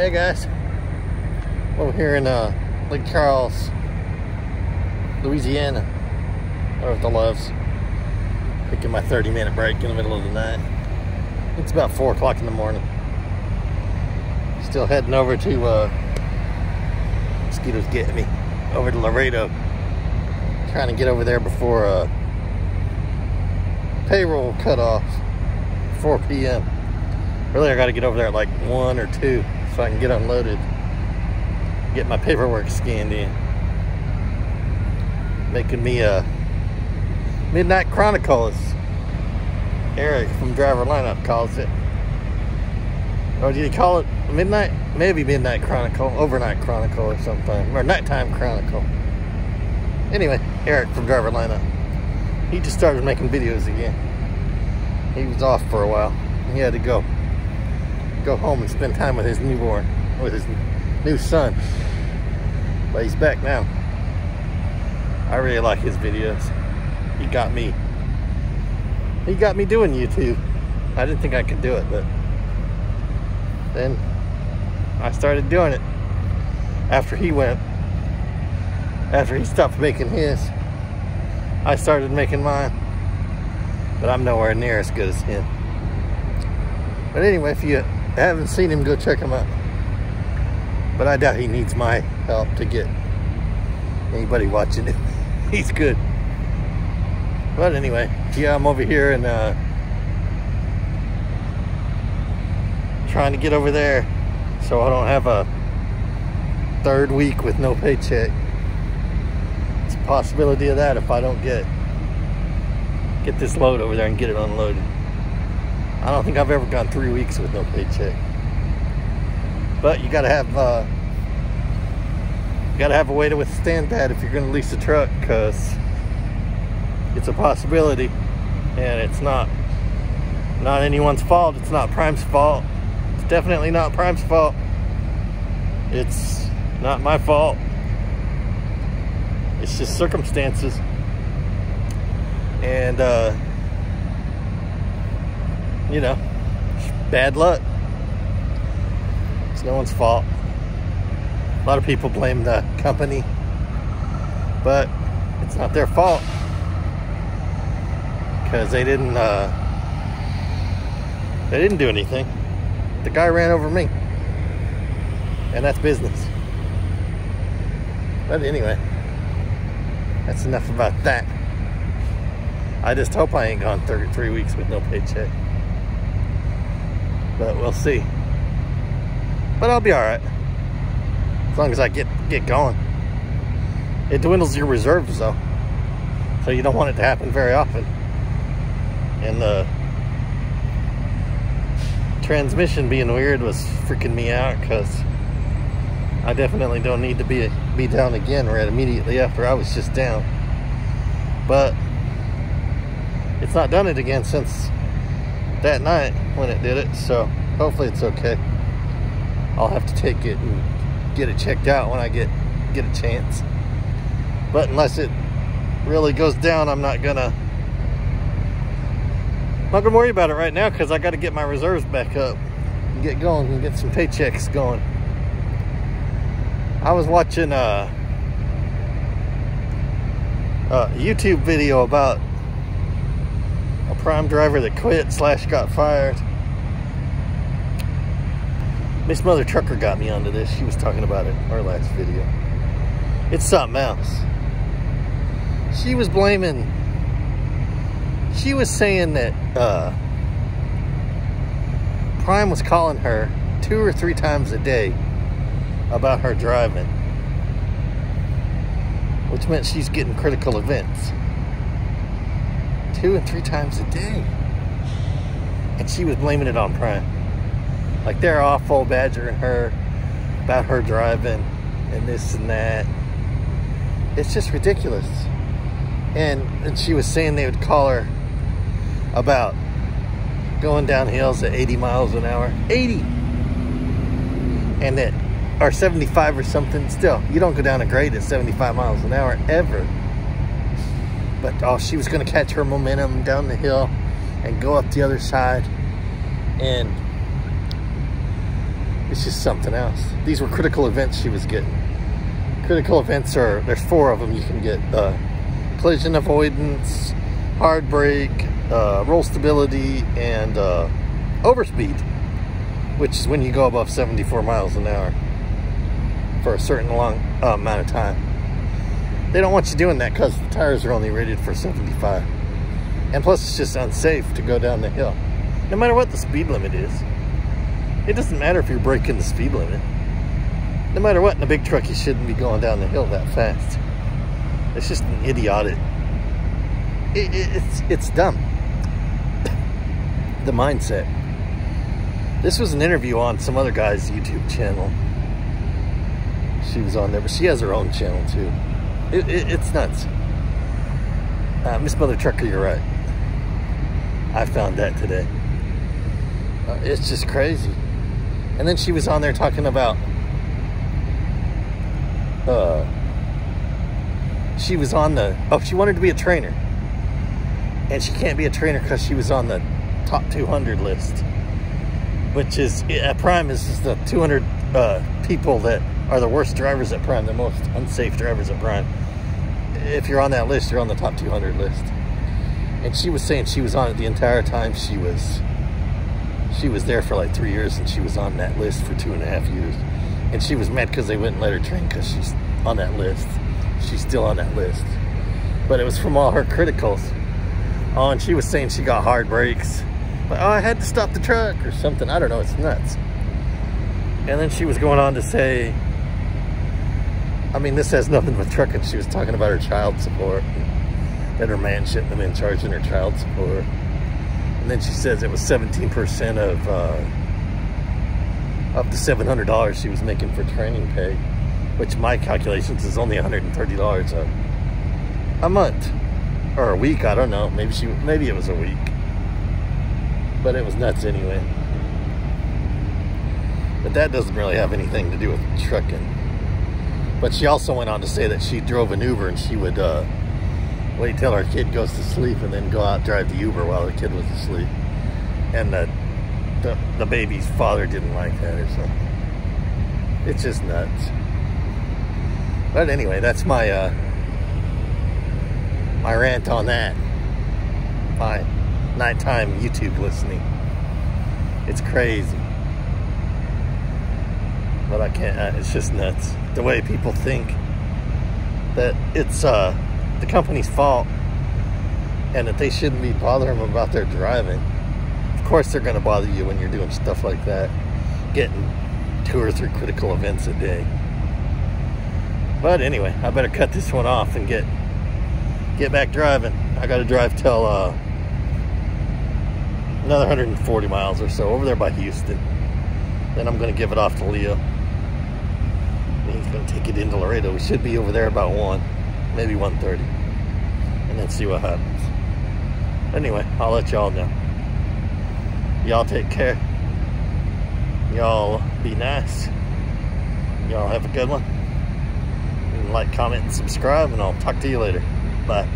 Hey guys, over here in Lake Charles, Louisiana, over at the Loves, taking my 30-minute break in the middle of the night. It's about 4 o'clock in the morning. Still heading over to mosquitoes getting me over to Laredo, trying to get over there before payroll cutoff, 4 p.m. Really, I got to get over there at like 1 or 2 so I can get unloaded, get my paperwork scanned in. Making me a Midnight Chronicles. Eric from Driver Lineup calls it. Or did he call it Midnight? Maybe Midnight Chronicle, Overnight Chronicle or something. Or Nighttime Chronicle. Anyway, Eric from Driver Lineup. He just started making videos again. He was off for a while. He had to go home and spend time with his newborn, with his new son. But he's back now. I really like his videos. He got me doing YouTube. I didn't think I could do it, but then I started doing it after he stopped making his. I started making mine, but I'm nowhere near as good as him. But anyway, if you haven't seen him, go check him out. But I doubt he needs my help to get anybody watching him. He's good. But anyway, yeah, I'm over here and trying to get over there so I don't have a 3rd week with no paycheck. It's a possibility of that if I don't get this load over there and get it unloaded. I don't think I've ever gone 3 weeks with no paycheck. But you gotta have a way to withstand that if you're gonna lease a truck, because it's a possibility, and it's not anyone's fault. It's not Prime's fault. It's definitely not Prime's fault. It's not my fault. It's just circumstances. And you know, bad luck. It's no one's fault. A lot of people blame the company, but it's not their fault, because they didn't do anything. The guy ran over me, and that's business. But anyway, that's enough about that. I just hope I ain't gone 3 weeks with no paycheck, but we'll see. But I'll be all right as long as I get going. It dwindles your reserves though, so you don't want it to happen very often. And the transmission being weird was freaking me out, because I definitely don't need to be down again right immediately after I was just down. But it's not done it again since that night when it did it, so hopefully it's okay. I'll have to take it and get it checked out when I get a chance. But unless it really goes down, I'm not gonna worry about it right now, because I got to get my reserves back up and get going and get some paychecks going. I was watching a YouTube video about a Prime driver that quit / got fired. Miss Mother Trucker got me onto this. She was talking about it in our last video. It's something else. She was saying that Prime was calling her 2 or 3 times a day about her driving, which meant she's getting critical events 2 and 3 times a day, and she was blaming it on Prime. Like they're awful, badgering her about her driving and this and that. It's just ridiculous. And she was saying they would call her about going down hills at 80 miles an hour. 80! And that, or 75 or something. Still, you don't go down a grade at 75 miles an hour ever. But oh, she was going to catch her momentum down the hill and go up the other side. And It's just something else. These were critical events she was getting. Critical events are, there's 4 of them you can get. Collision avoidance, hard brake, roll stability, and overspeed, which is when you go above 74 miles an hour for a certain long amount of time. They don't want you doing that because the tires are only rated for 75. And plus it's just unsafe to go down the hill. No matter what the speed limit is. It doesn't matter if you're breaking the speed limit. No matter what, in a big truck you shouldn't be going down the hill that fast. It's just an idiotic. It's dumb. The mindset. This was an interview on some other guy's YouTube channel. She was on there, but she has her own channel too. It's nuts. Miss Mother Trucker, you're right. I found that today. It's just crazy. And then she was on there talking about she was on the, she wanted to be a trainer. And she can't be a trainer because she was on the top 200 list. Which is, at Prime, is the 200 people that are the worst drivers at Prime, the most unsafe drivers at Prime. If you're on that list, you're on the top 200 list. And she was saying she was on it the entire time. She was there for like 3 years, and she was on that list for 2.5 years. And she was mad because they wouldn't let her train because she's on that list. She's still on that list. But it was from all her criticals. Oh, and she was saying she got hard brakes. But, I had to stop the truck or something. I don't know. It's nuts. And then she was going on to say, I mean, this has nothing with trucking. She was talking about her child support. That her man shouldn't have been charging her child support. And then she says it was 17% of up to $700 she was making for training pay, which my calculations is only $130 a month or a week. I don't know. Maybe it was a week, but it was nuts anyway. But that doesn't really have anything to do with trucking. But she also went on to say that she drove an Uber and she would wait till her kid goes to sleep and then go out and drive the Uber while the kid was asleep. And the baby's father didn't like that or something. It's just nuts. But anyway, that's my my rant on that. My nighttime YouTube listening. It's crazy. But I can't, it's just nuts. The way people think that it's the company's fault and that they shouldn't be bothering them about their driving. Of course they're going to bother you when you're doing stuff like that, getting 2 or 3 critical events a day. But anyway, I better cut this one off and get back driving. I got to drive till another 140 miles or so over there by Houston. Then I'm going to give it off to Leo. He's going to take it into Laredo. We should be over there about 1, maybe 1:30, and then see what happens. Anyway, I'll let y'all know. Y'all take care. Y'all be nice. Y'all have a good one. Like, comment, and subscribe, and I'll talk to you later. Bye.